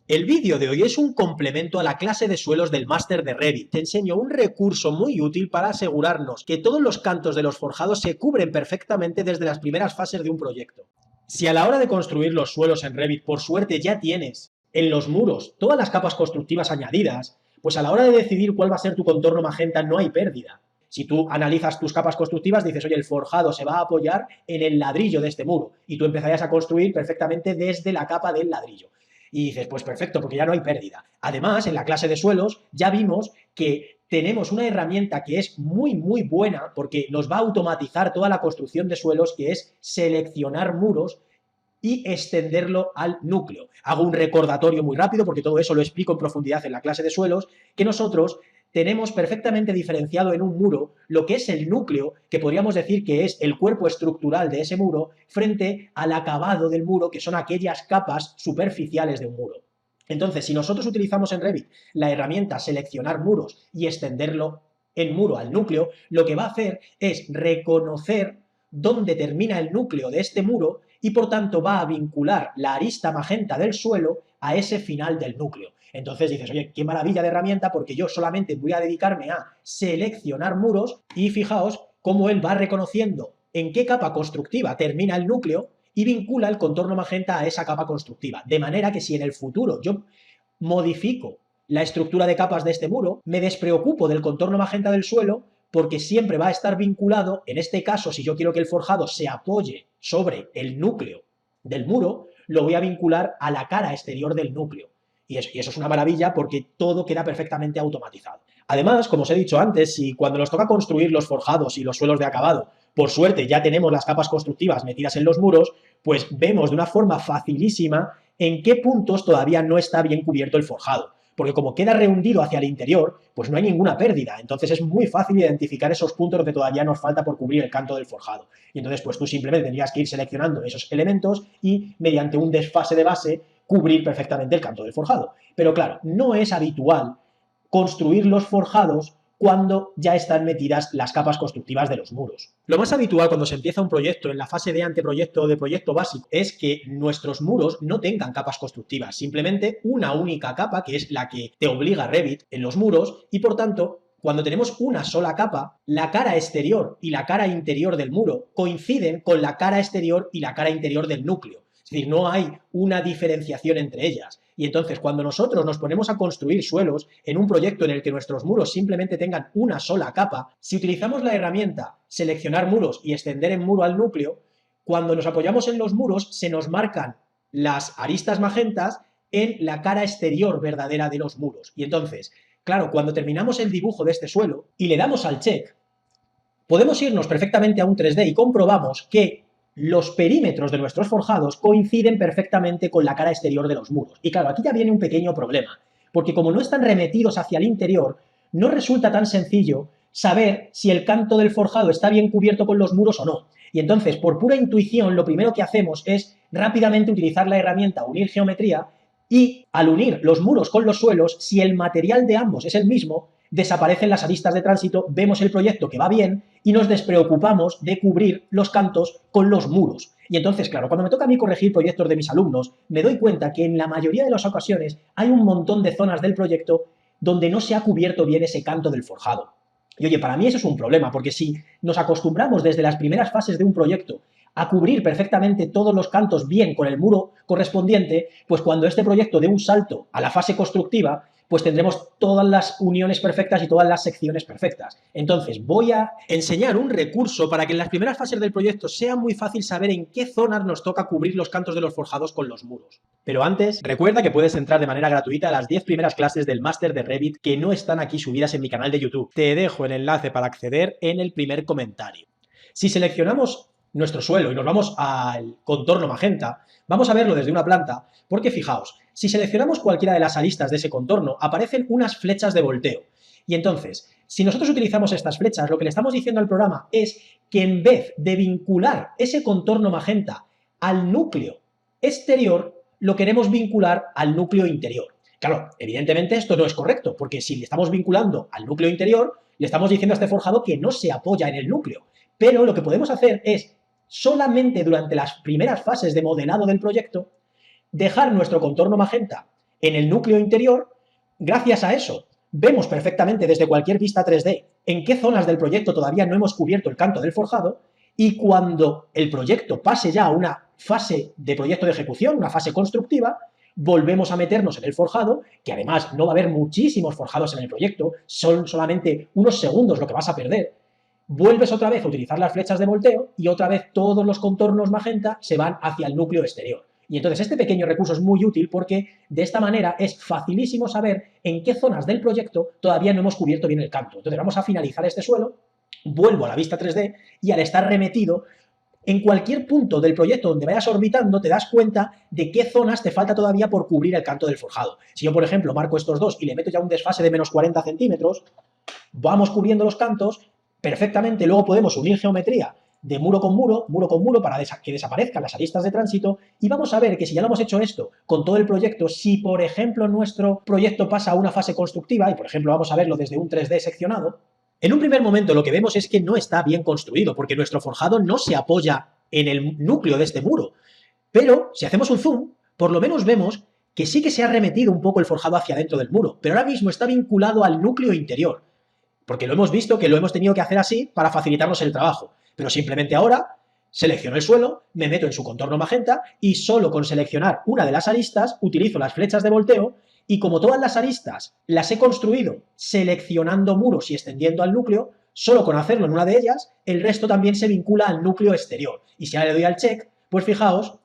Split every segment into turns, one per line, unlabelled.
El vídeo de hoy es un complemento a la clase de suelos del máster de Revit. Te enseño un recurso muy útil para asegurarnos que todos los cantos de los forjados se cubren perfectamente desde las primeras fases de un proyecto. Si a la hora de construir los suelos en Revit, por suerte, ya tienes en los muros todas las capas constructivas añadidas, pues a la hora de decidir cuál va a ser tu contorno magenta no hay pérdida. Si tú analizas tus capas constructivas, dices, oye, el forjado se va a apoyar en el ladrillo de este muro, y tú empezarías a construir perfectamente desde la capa del ladrillo. Y dices, pues perfecto, porque ya no hay pérdida. Además, en la clase de suelos ya vimos que tenemos una herramienta que es muy buena porque nos va a automatizar toda la construcción de suelos, que es seleccionar muros y extenderlo al núcleo. Hago un recordatorio muy rápido porque todo eso lo explico en profundidad en la clase de suelos, que nosotros tenemos perfectamente diferenciado en un muro lo que es el núcleo, que podríamos decir que es el cuerpo estructural de ese muro, frente al acabado del muro, que son aquellas capas superficiales de un muro. Entonces, si nosotros utilizamos en Revit la herramienta seleccionar muros y extenderlo el muro al núcleo, lo que va a hacer es reconocer dónde termina el núcleo de este muro y por tanto va a vincular la arista magenta del suelo a ese final del núcleo. Entonces dices, oye, qué maravilla de herramienta, porque yo solamente voy a dedicarme a seleccionar muros y fijaos cómo él va reconociendo en qué capa constructiva termina el núcleo y vincula el contorno magenta a esa capa constructiva. De manera que si en el futuro yo modifico la estructura de capas de este muro, me despreocupo del contorno magenta del suelo, porque siempre va a estar vinculado, en este caso, si yo quiero que el forjado se apoye sobre el núcleo del muro, lo voy a vincular a la cara exterior del núcleo. Y eso es una maravilla porque todo queda perfectamente automatizado. Además, como os he dicho antes, si cuando nos toca construir los forjados y los suelos de acabado, por suerte ya tenemos las capas constructivas metidas en los muros, pues vemos de una forma facilísima en qué puntos todavía no está bien cubierto el forjado. Porque como queda rehundido hacia el interior, pues no hay ninguna pérdida. Entonces es muy fácil identificar esos puntos donde todavía nos falta por cubrir el canto del forjado. Y entonces pues tú simplemente tendrías que ir seleccionando esos elementos y mediante un desfase de base cubrir perfectamente el canto del forjado. Pero claro, no es habitual construir los forjados cuando ya están metidas las capas constructivas de los muros. Lo más habitual cuando se empieza un proyecto en la fase de anteproyecto o de proyecto básico es que nuestros muros no tengan capas constructivas, simplemente una única capa, que es la que te obliga Revit en los muros, y por tanto, cuando tenemos una sola capa, la cara exterior y la cara interior del muro coinciden con la cara exterior y la cara interior del núcleo. Es decir, no hay una diferenciación entre ellas. Y entonces, cuando nosotros nos ponemos a construir suelos en un proyecto en el que nuestros muros simplemente tengan una sola capa, si utilizamos la herramienta seleccionar muros y extender en muro al núcleo, cuando nos apoyamos en los muros se nos marcan las aristas magentas en la cara exterior verdadera de los muros. Y entonces, claro, cuando terminamos el dibujo de este suelo y le damos al check, podemos irnos perfectamente a un 3D y comprobamos que los perímetros de nuestros forjados coinciden perfectamente con la cara exterior de los muros. Y claro, aquí ya viene un pequeño problema, porque como no están remetidos hacia el interior, no resulta tan sencillo saber si el canto del forjado está bien cubierto con los muros o no. Y entonces, por pura intuición, lo primero que hacemos es rápidamente utilizar la herramienta unir geometría, y al unir los muros con los suelos, si el material de ambos es el mismo, desaparecen las aristas de tránsito, vemos el proyecto que va bien y nos despreocupamos de cubrir los cantos con los muros. Y entonces, claro, cuando me toca a mí corregir proyectos de mis alumnos, me doy cuenta que en la mayoría de las ocasiones hay un montón de zonas del proyecto donde no se ha cubierto bien ese canto del forjado. Y oye, para mí eso es un problema, porque si nos acostumbramos desde las primeras fases de un proyecto a cubrir perfectamente todos los cantos bien con el muro correspondiente, pues cuando este proyecto dé un salto a la fase constructiva, pues tendremos todas las uniones perfectas y todas las secciones perfectas. Entonces, voy a enseñar un recurso para que en las primeras fases del proyecto sea muy fácil saber en qué zonas nos toca cubrir los cantos de los forjados con los muros. Pero antes, recuerda que puedes entrar de manera gratuita a las 10 primeras clases del máster de Revit que no están aquí subidas en mi canal de YouTube. Te dejo el enlace para acceder en el primer comentario. Si seleccionamos nuestro suelo y nos vamos al contorno magenta, vamos a verlo desde una planta, porque fijaos, si seleccionamos cualquiera de las aristas de ese contorno, aparecen unas flechas de volteo. Y entonces, si nosotros utilizamos estas flechas, lo que le estamos diciendo al programa es que en vez de vincular ese contorno magenta al núcleo exterior, lo queremos vincular al núcleo interior. Claro, evidentemente esto no es correcto, porque si le estamos vinculando al núcleo interior, le estamos diciendo a este forjado que no se apoya en el núcleo. Pero lo que podemos hacer es, solamente durante las primeras fases de modelado del proyecto, dejar nuestro contorno magenta en el núcleo interior, gracias a eso, vemos perfectamente desde cualquier vista 3D en qué zonas del proyecto todavía no hemos cubierto el canto del forjado, y cuando el proyecto pase ya a una fase de proyecto de ejecución, una fase constructiva, volvemos a meternos en el forjado, que además no va a haber muchísimos forjados en el proyecto, son solamente unos segundos lo que vas a perder. Vuelves otra vez a utilizar las flechas de volteo y otra vez todos los contornos magenta se van hacia el núcleo exterior. Y entonces este pequeño recurso es muy útil porque de esta manera es facilísimo saber en qué zonas del proyecto todavía no hemos cubierto bien el canto. Entonces vamos a finalizar este suelo, vuelvo a la vista 3D y al estar remetido, en cualquier punto del proyecto donde vayas orbitando te das cuenta de qué zonas te falta todavía por cubrir el canto del forjado. Si yo, por ejemplo, marco estos dos y le meto ya un desfase de menos 40 centímetros, vamos cubriendo los cantos perfectamente, luego podemos unir geometría de muro con muro para que desaparezcan las aristas de tránsito, y vamos a ver que si ya lo hemos hecho esto con todo el proyecto, si por ejemplo nuestro proyecto pasa a una fase constructiva, y por ejemplo vamos a verlo desde un 3D seccionado, en un primer momento lo que vemos es que no está bien construido, porque nuestro forjado no se apoya en el núcleo de este muro. Pero si hacemos un zoom, por lo menos vemos que sí que se ha remetido un poco el forjado hacia dentro del muro, pero ahora mismo está vinculado al núcleo interior, porque lo hemos visto que lo hemos tenido que hacer así para facilitarnos el trabajo. Pero simplemente ahora selecciono el suelo, me meto en su contorno magenta y solo con seleccionar una de las aristas utilizo las flechas de volteo, y como todas las aristas las he construido seleccionando muros y extendiendo al núcleo, solo con hacerlo en una de ellas, el resto también se vincula al núcleo exterior. Y si ahora le doy al check, pues fijaos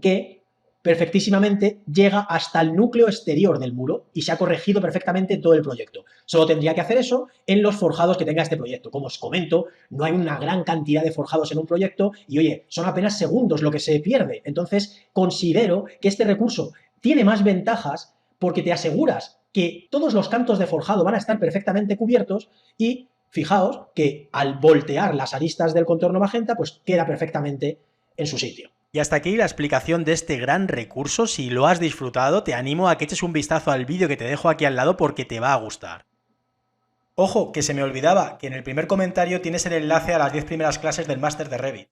que perfectísimamente llega hasta el núcleo exterior del muro y se ha corregido perfectamente todo el proyecto. Solo tendría que hacer eso en los forjados que tenga este proyecto. Como os comento, no hay una gran cantidad de forjados en un proyecto y, oye, son apenas segundos lo que se pierde. Entonces, considero que este recurso tiene más ventajas porque te aseguras que todos los cantos de forjado van a estar perfectamente cubiertos y fijaos que al voltear las aristas del contorno magenta, pues queda perfectamente en su sitio.
Y hasta aquí la explicación de este gran recurso. Si lo has disfrutado, te animo a que eches un vistazo al vídeo que te dejo aquí al lado porque te va a gustar. Ojo, que se me olvidaba, que en el primer comentario tienes el enlace a las 10 primeras clases del máster de Revit.